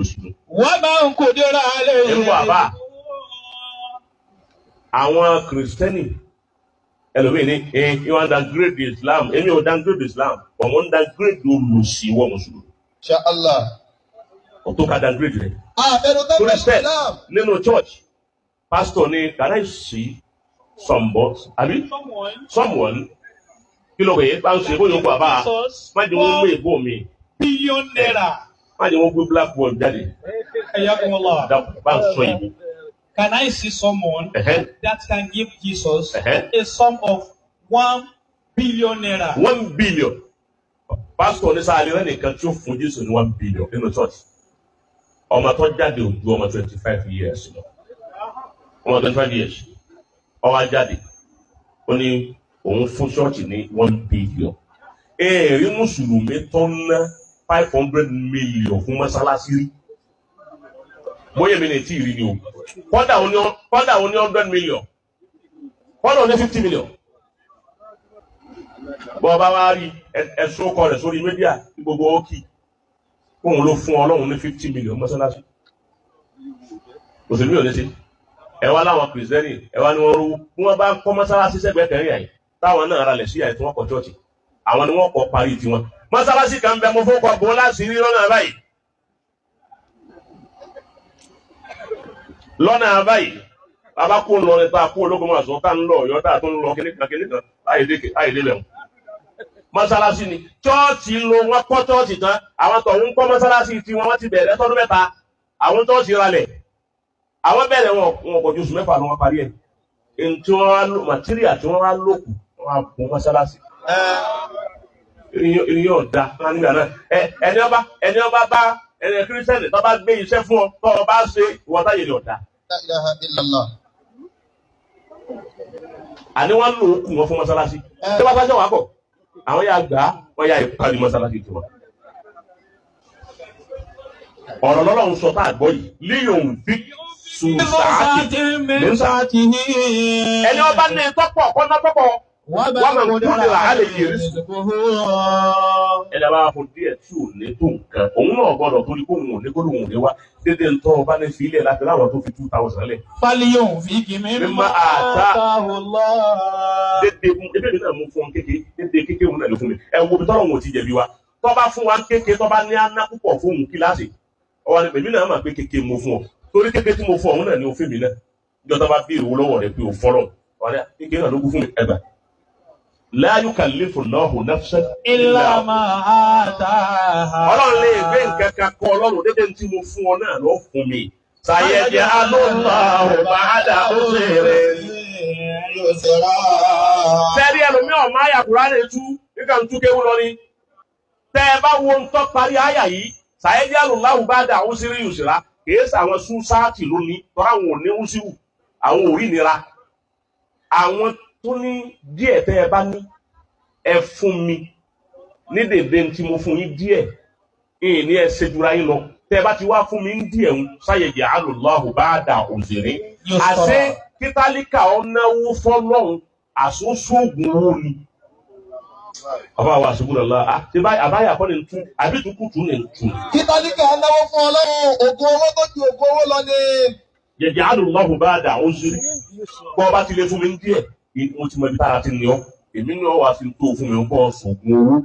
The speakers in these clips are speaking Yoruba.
olùsùn. Wọ́n máa ń kó dérà lẹ́yìn. Nígbà bàbá àwọn kìrìsìtẹ́nì ẹlòmíì ní ìwọ̀n downgrade Islam èmi ò downgrade Islam ọ̀wọ́n ń downgrade olùsí wọ́n mùsùlùmí. Insha Allah. Ọ̀tún ká downgrade rẹ̀. Àbẹ̀rù tó bẹ̀rẹ̀ Christian Islam. nínú church pastor ní can I see someone kí ló wẹ̀ bá ń ṣe bóyá òkú àbá má jẹ́ wọ́n mú èbó mi. Billion naira. Má jẹ́ wọ́n gbé blackboard jáde. Ayakumullah. Bá ń sọ yìí. Can I see someone that can give Jesus a sum of 1 billion naira? 1 billion. Pastor ní sáà lérẹ́ nìkan tí ó fún Jésù ní 1 billion nínú church. Ọmọ tó jáde ò ju ọmọ 25 years lọ. Ọmọ 25 years. Ó wá jáde. Ó ní òun fún church ní 1 billion. Rí Mùsùlùmí tó ná 500 million fún mọ́sálásí rí. Bóyá mi ní tí ì rí ni o. Kọ́dà òun ní 100 million. Kọ́dà òun ní 50 million. Bọ́ bá wá rí ẹ̀sùn ọkọ rẹ̀ sórí mídíà ní gbogbo ókì. Fóun ló fún Ọlọ́run ní 50 million mọ́sálásí. Òṣèlú yóò lé sí. Ẹ wá láwọn kìrìsìtẹ́nì, ẹ wá ní wọ́n rówó. Bí wọ́n bá kọ́ mọ́sálásí sẹ́gbẹ̀ẹ́ kẹrin àyè, táwọn náà ralẹ̀ sí àyè tí wọ́n kọ́ chọ́ọ̀chì. Àwọn ni wọ́n kọ́ parí tiwọn. Mọ́sálásí kan bẹ mo fún ọkọ̀ bọ́ láti rí lọ́nà báyìí. Lọ́nà báyìí, bàbá kó lọ nípa kó ológun máa sọ ká ń lọ Ọ̀yọ́ tá tó ń lọ kíníkan láìdé lẹ́hùn. Mọ́sálásí ni chọ́ọ̀chì lo wọ́n kọ́ chọ́ọ̀chì tán àwọn tó ń kọ́ mọ́sálásí tí wọ́n ti bẹ̀rẹ̀ tọ́dún mẹ́ta àwọn chọ́ọ̀chì ralẹ̀ àwọn bẹ̀rẹ̀ wọn kò ju oṣù mẹ́fà ló wọ́n parí ẹ̀. Èyí tí wọ́n wá lò màtíríà tí wọ́n wá lòkù wọ́n á kún mọ́sálásí. Ìyẹn ọ̀dà wọn nígbà náà ẹni ọba bá ẹni kírísítẹ́nì tó bá gbé iṣẹ́ fún ọ tó o bá ṣe ìwọ́ta yẹn ọ̀dà. La ilaha illallah. Àní wọ́n lò ó kù wọn fún mọ́sálásí. Tí wọ́n sáṣẹ́ wà pọ̀, àwọn yà gbà wọ́n yà ìpàdé mọ́sálásí tiwọn. Ọ̀rọ̀ lọ́lọ́run sọ tá a gbọ́ yìí, líyòun fi sùn sáàtì. Ẹni ọba ní tọ́pọ̀ kọ́ná tọ́pọ̀. Wọ́n máa ń kúrò àlẹ́ yìí rí sùn. Ẹni bá fún díẹ̀ tí ò ní tó nǹkan, òun náà gbọ́dọ̀ torí kó òun ò ní kó lóun ní wá. Dédé ń tọ́ ọba ní filẹ̀ láti láwọn tó fi 2,000 lẹ̀. Fálíyòun fi kì mí máa àtàwọ̀lá. Dédé mi náà mú fún ọ kékeré, dédé kékeré òun náà ló fún mi. Ẹ wo bí tọ́lọ̀ wọn ò ti jẹ̀bi wa. Tọ́ bá fún wa kékeré, tọ́ bá ní aná púpọ̀ fún òun kíláàsì. Ọwọ́ ni pèmí náà máa pé kékeré mo fún ọ. Torí kékeré tí mo fún òun náà ni òfin mi náà. Ìjọba bá bí ìrò lọ́wọ́ rẹ̀ pé ò fọ́lọ̀. Ọ̀rẹ́ kékeré náà ló kú fún mi ẹgbà. La yukallifu Allahu nafsan illa ma ataha. Ọlọ́run lè gbé nǹkan kan kọ́ Ọlọ́run dédé tí mo fún ọ náà lọ fún mi. Sayaj'alu Allahu ba'da usrin yusra. Sẹ́rí ẹlòmíràn máa yà Kùránì tú nígbà tó kéwú lọ ni. Tẹ́ ẹ bá wo ń tọ́ parí àyà yìí, Sayaj'alu Allahu ba'da usrin yusra. Kìí sàwọn sún sáàtì lónìí, tọ́ra àwọn ò ní wúsíwù, àwọn ò rí nira. Àwọn tó ní díẹ̀ tẹ́ ẹ bá ní ẹ fún mi ní dèdè tí mo fún yín díẹ̀ ní ẹ ṣe jura yín lọ tẹ́ ẹ bá ti wá fún mi ní díẹ̀ ń sayaj'alu Allahu ba'da usrin. Àṣé kítálíkà ọ̀nàwó fọlọ́hún àsóṣóògùn owó ni. Bàbá wa ṣubú lọ́la àbáyà kọ́ ni ń tún àbí tukutu ni ń tún. Kítálíkà náwó fún Ọlọ́run ògùn owó tó ju ògùn owó lọ ni. Yaj'alu Allahu ba'da usrin. Bọ́ ọba ti lè fún mi ní díẹ̀ mo ti mọ ibi tára ti ní ọ èmi ní ọ wá sí tó fún mi ń bọ́ ṣògùn owó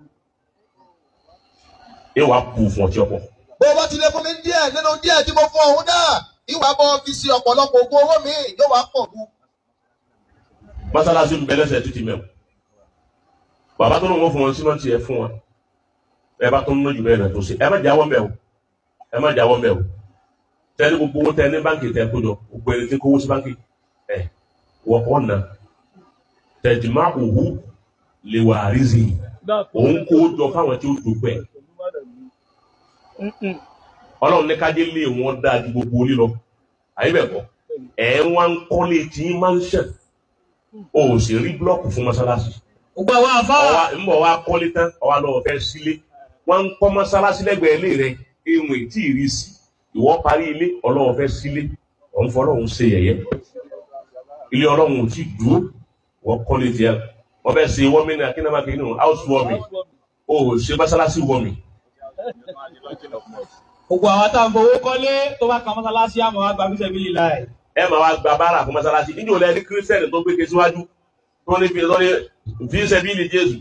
ẹ wàá kú fún ọtí ọ̀pọ̀. Bó o bá ti lè fún mi díẹ̀ nínú díẹ̀ tí mo fún ọ̀hún náà ìwà bọ́ fi sí ọ̀pọ̀lọpọ̀ ògùn owó mi yóò wá pọ̀ bú. Mọ́sálásí ń bẹ lẹ́sẹ̀ títí mẹ́wọ̀ bàbá tó ń wọ́n fún wọn símọ́ǹtì ẹ fún wọn ẹ bá tó ń lójú bẹ́ẹ̀ rẹ̀ tó ṣe ẹ má jáwọ́ mẹ́ o tẹ́lẹ̀ gbogbo owó tẹ́ ní báńkì tẹ́ kó jọ gbogbo ẹni tí kówó sí báńkì ẹ wọ́pọ̀ náà tẹ̀jìmá òhú lè wà rízì òun kó jọ fáwọn tí ó dùpẹ́ Ọlọ́run ní kájé lé wọn dáa ju gbogbo orí lọ àyíbẹ̀kọ́ ẹ̀ ń wá ń kọ́lé tí ń máa ń ṣẹ̀ o sì rí blọ́ọ̀kù fún mọ́sálásí Ògbà wa àfáà. ń bọ̀ wá kọ́lé tán ọwá lọ́wọ́ fẹ́ sílé wọ́n ń kọ́ mọ́sálásí lẹ́gbẹ̀ẹ́ ilé rẹ̀ ìwọ̀n tí ì rí sí ìwọ́ parí ilé Ọlọ́run fẹ́ sílé òun fọlọ́run ṣe yẹ̀yẹ́ ilé Ọlọ́run ò tí dúró wọ́n kọ́lé tiẹ̀ wọ́n bẹ́ẹ̀ ṣe wọ́n mi ní akínámákì nínú house warming o ṣe mọ́sálásí warming Gbogbo àwọn tá à ń fowó kọ́lé tó bá kan mọ́sálásí àmọ́ wá gba bíṣẹ́ bíi láì. ẹ máa wá gba báárà fún mọ́sálásí níjọ́ lẹ́ni kírísítẹ́nì tó gbé ke síwájú tó ní fi lọ́ní fi sẹ́bíìlì Jésù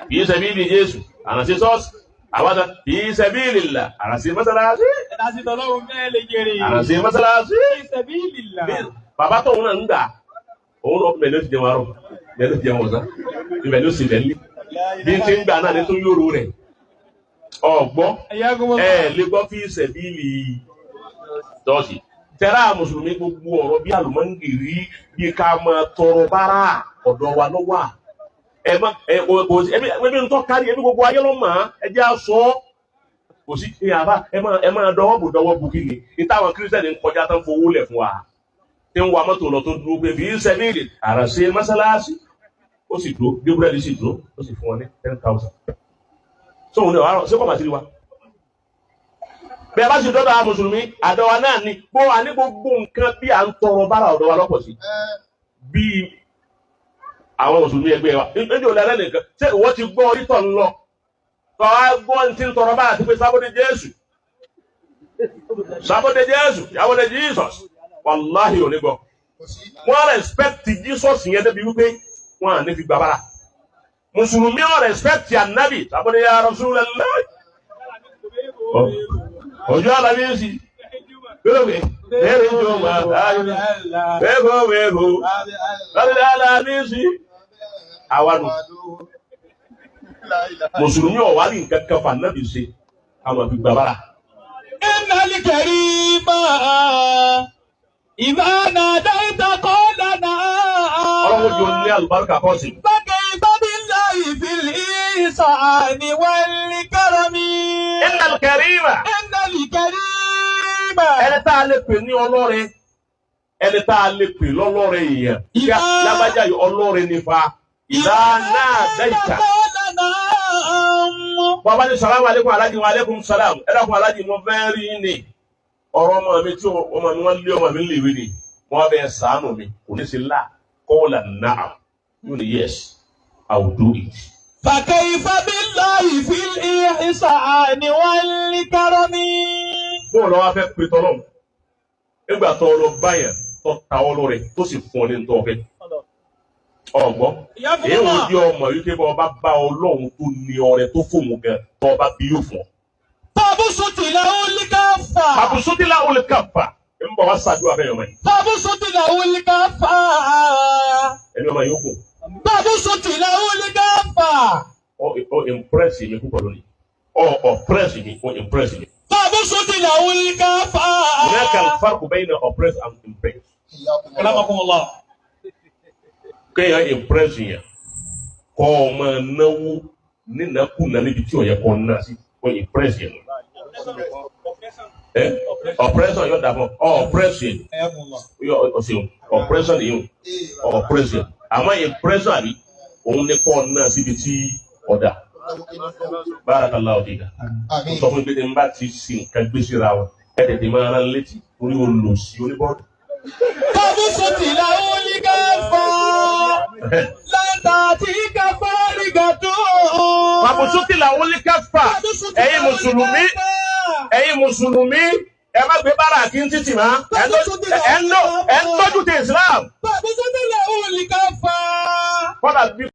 fi sẹ́bíìlì Jésù àrànṣe ṣọ́ọ̀ṣì àwọn fi sẹ́bíìlì là àrànṣe mọ́sálásí. Ẹ̀dá sí tọ́lọ́run fẹ́ lè jèrè. àrànṣe mọ́sálásí. Fi sabilillah. bàbá tóun náà ń gbà òun lọ bẹ̀rẹ̀ ló ti jẹun arọ bẹ̀rẹ̀ ló ti jẹun ọ̀sán ibẹ̀ ló sì bẹ̀rẹ̀ bí n ti ń gbà náà ní tó yóró rẹ̀ ọ̀gbọ́n lè gbọ́ fi sẹ́bíìlì ṣọ́ọ̀ṣì. tẹ́lá mùsùlùmí gbogbo ọ̀rọ̀ bí àlùmọ́ǹgìrì bí ká máa tọrọ bárà ọ̀dọ̀ wa lọ́wọ́ ẹbí ń tọ́ kárí ẹbí gbogbo ayé ló mọ̀ ẹ jẹ́ aṣọ kò sí ní àbá ẹ máa dọwọ́ bù kí ni ìtàwọn kírísítẹ́nì ń kọjá tán fowó lẹ̀ fún wa tí ń wa mọ́tò lọ tó dúró pé bí ń sẹ́bíìlì àrànṣe mọ́sálásí ó sì dúró bí búrẹ́dì sì dúró ó sì fún wọn ní 10,000 sóhun ní ọ̀hárọ̀ sí kọ́mà sí wa. bẹ́ẹ̀ bá sì dọ́dọ̀ àwọn mùsùlùmí àdọ́wà náà ni a ní gbogbo nǹkan bí à ń tọrọ bára ọ̀dọ̀ wa lọ́pọ̀ sí bí àwọn mùsùlùmí ẹgbẹ́ wa níbi òun lẹ́lẹ́ nìkan ṣé ìwọ ti gbọ́ orítọ̀ ń lọ kọ́ á gbọ́ ní ti ń tọrọ bára ti pé sábọ́dé Jésù sábọ́dé Jesus wàláhì ò ní gbọ́ wọ́n respect Jesus yẹn débi wípé wọ́n à ní fi gbà bára mùsùlùmí ọ̀ respect ànábì sábọ́dé ya Rasulullah ojú àlàbí sí gbẹ́gbẹ́ ẹ̀rẹ́ ìjọ wà láàrin wẹ́gbọ́ lọ́dẹ̀ àlàbí sí àwàdù mùsùlùmí ọ̀wà ní nǹkan kẹfà náà bí ṣe àwọn fi gbà bára. Innal karima idha nadaita qawlana. ọlọ́run jọ ní àlùbáríkà kọ́ sí. Fakayfa billahi fil ihsani wal karami. Innal karima. ẹni tá a lè pè ní ọlọ́rẹ ẹni tá a lè pè lọ́lọ́rẹ èèyàn kí lágbájá yìí ọlọ́rẹ nípa ìlànà dáìkà. bàbá ní salamu aleykum alájí wa aleykum salam ẹ̀dàkùn alájí mo fẹ́ rí ní ọ̀rọ̀ ọmọ mi tí ọmọ mi wọ́n lé ọmọ mi léwé ni wọ́n bẹ ṣàánú mi kò ní sí là kọ́ọ̀là náà yóò ní yes I will do it. Fakayfa billahi fil ihsani wal karami. bóun lọ́wọ́ fẹ́ pe tọ́lọ́ nígbà tó lọ báyà tó ta ọlọ́rẹ tó sì fún ọ ní ntọ́ fẹ́ ọgbọ́n èyí ò di ọmọ yìí kí ọba bá ọlọ́run tó ní ọrẹ tó fòun gan tó ọba bí yóò fún ọ. Tabusutila ulikafa. Tabusutila ulikafa ń bọ̀ wá ṣàdúrà bẹ́ẹ̀ ọmọ yìí. Tabusutila ulikafa. ẹni ọmọ yìí ó kù. Tabusutila ulikafa. ọ impress mi púpọ̀ lónìí oppress mi ó impress mi. Tabusutila ulikafa. هناك الفرق بين oppress and impress. Karamakumullah. kéèyàn impress yẹn kọ́ ọ máa náwó nínàkúnà níbi tí ó yẹ kọ́ ná sí kó impress yẹn. oppression yóò dàbọ̀ oppress yẹn ọ̀sẹ̀ oppression yẹn oppress yẹn àmọ́ impression àbí òun ní kọ́ ná síbi tí ọ̀dà. Barakallahu fika. sọ fún mi pé n bá ti sin nǹkan gbé síra wọn ẹ tètè máa rán létí orí olùsí oníbọ́ọ̀dù. Tabusutila ulikafa. Lanta tika farigatu. Tabusutila ulikafa. ẹ̀yin mùsùlùmí ẹ má gbé bára kí n títì má ẹ ń tọ́jú ti Islam. Tabusutila ulikafa. kọ́dà bí